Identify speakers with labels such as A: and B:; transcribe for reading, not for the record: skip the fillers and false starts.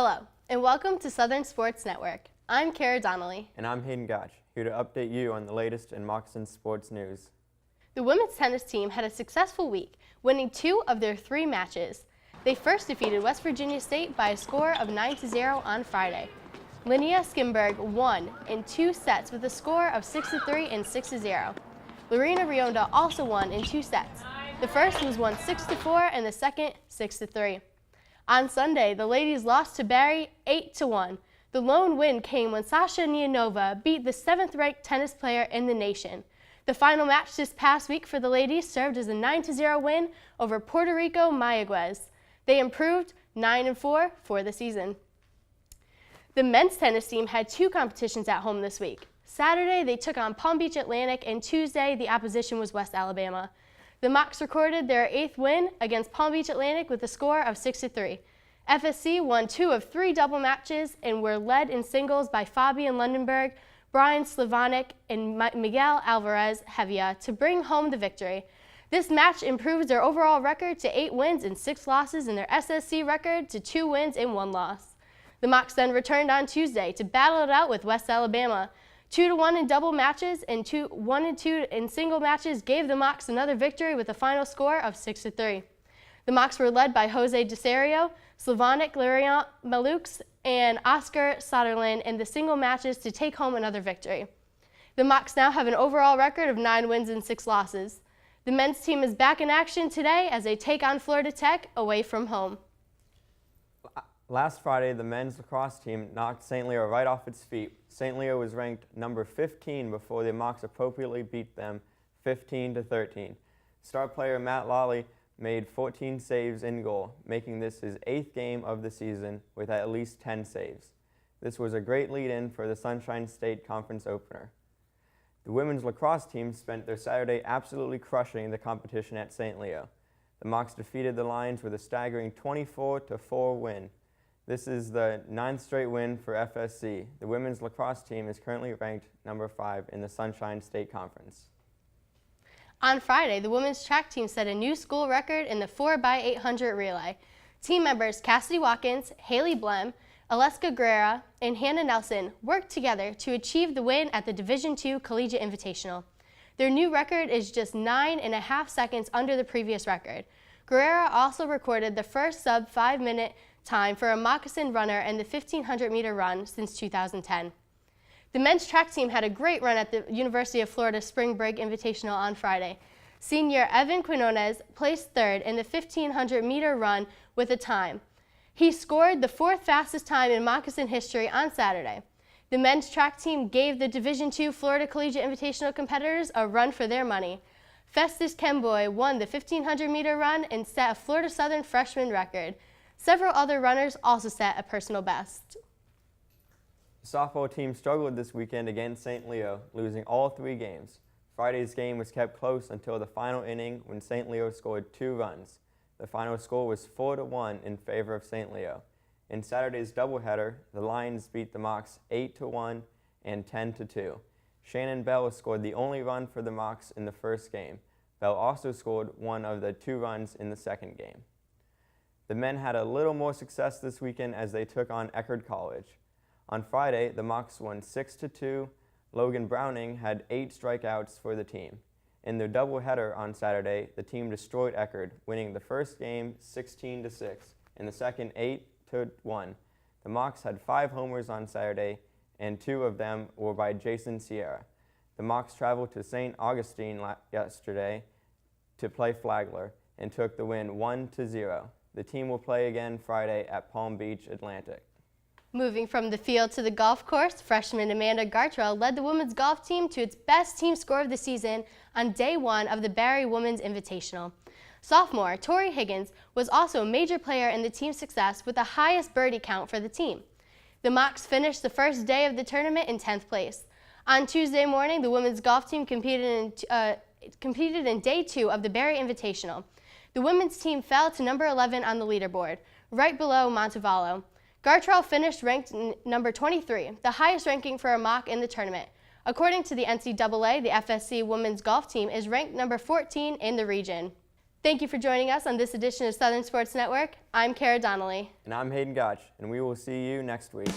A: Hello, and welcome to Southern Sports Network. I'm Kara Donnelly.
B: And I'm Hayden Gotch, here to update you on the latest in Moccasin sports news.
A: The women's tennis team had a successful week, winning 2 of their 3 matches. They first defeated West Virginia State by a score of 9-0 on Friday. Linnea Skimberg won in 2 sets with a score of 6-3 and 6-0. Lorena Rionda also won in 2 sets. The first was won 6-4 and the second 6-3. On Sunday, the ladies lost to Barry 8-1. The lone win came when Sasha Nianova beat the 7th-ranked tennis player in the nation. The final match this past week for the ladies served as a 9-0 win over Puerto Rico Mayaguez. They improved 9-4 for the season. The men's tennis team had 2 competitions at home this week. Saturday, they took on Palm Beach Atlantic, and Tuesday, the opposition was West Alabama. The Mocs recorded their 8th win against Palm Beach Atlantic with a score of 6-3. FSC won 2 of 3 double matches and were led in singles by Fabian Lundenberg, Brian Slavonic, and Miguel Alvarez Hevia to bring home the victory. This match improves their overall record to 8 wins and 6 losses and their SSC record to 2 wins and 1 loss. The Mocs then returned on Tuesday to battle it out with West Alabama. 2-1 in double matches and 1-2 in single matches gave the Mocs another victory with a final score of 6-3. The Mocs were led by Jose Desario, Slavonic Laurent Malux, and Oscar Soderlin in the single matches to take home another victory. The Mocs now have an overall record of 9 wins and 6 losses. The men's team is back in action today as they take on Florida Tech away from home.
B: Last Friday, the men's lacrosse team knocked St. Leo right off its feet. St. Leo was ranked number 15 before the Mocs appropriately beat them 15-13. Star player Matt Lawley made 14 saves in goal, making this his 8th game of the season with at least 10 saves. This was a great lead-in for the Sunshine State Conference opener. The women's lacrosse team spent their Saturday absolutely crushing the competition at St. Leo. The Mocs defeated the Lions with a staggering 24-4 win. This is the 9th straight win for FSC. The women's lacrosse team is currently ranked number 5 in the Sunshine State Conference.
A: On Friday, the women's track team set a new school record in the 4x800 relay. Team members Cassidy Watkins, Haley Blem, Aleska Guerrera, and Hannah Nelson worked together to achieve the win at the Division II Collegiate Invitational. Their new record is just 9.5 seconds under the previous record. Guerrera also recorded the first sub-5-minute time for a moccasin runner in the 1,500-meter run since 2010. The men's track team had a great run at the University of Florida Spring Break Invitational on Friday. Senior Evan Quinones placed 3rd in the 1,500-meter run with a time. He scored the 4th fastest time in moccasin history on Saturday. The men's track team gave the Division II Florida Collegiate Invitational competitors a run for their money. Festus Kemboy won the 1,500-meter run and set a Florida Southern freshman record. Several other runners also set a personal best.
B: The softball team struggled this weekend against St. Leo, losing all 3 games. Friday's game was kept close until the final inning when St. Leo scored 2 runs. The final score was 4-1 in favor of St. Leo. In Saturday's doubleheader, the Lions beat the Mocs 8-1 and 10-2. Shannon Bell scored the only run for the Mocs in the first game. Bell also scored one of the 2 runs in the second game. The men had a little more success this weekend as they took on Eckerd College. On Friday, the Mocs won 6-2. Logan Browning had 8 strikeouts for the team. In their doubleheader on Saturday, the team destroyed Eckerd, winning the first game 16-6 and the second 8-1. The Mocs had 5 homers on Saturday, and 2 of them were by Jason Sierra. The Mocs traveled to St. Augustine yesterday to play Flagler and took the win 1-0. The team will play again Friday at Palm Beach Atlantic.
A: Moving from the field to the golf course, freshman Amanda Gartrell led the women's golf team to its best team score of the season on day 1 of the Barry Women's Invitational. Sophomore Tori Higgins was also a major player in the team's success with the highest birdie count for the team. The Mocs finished the first day of the tournament in 10th place. On Tuesday morning, the women's golf team competed in day 2 of the Barry Invitational. The women's team fell to number 11 on the leaderboard, right below Montevallo. Gartrell finished ranked number 23, the highest ranking for a Moc in the tournament. According to the NCAA, the FSC women's golf team is ranked number 14 in the region. Thank you for joining us on this edition of Southern Sports Network. I'm Kara Donnelly.
B: And I'm Hayden Gotch, and we will see you next week.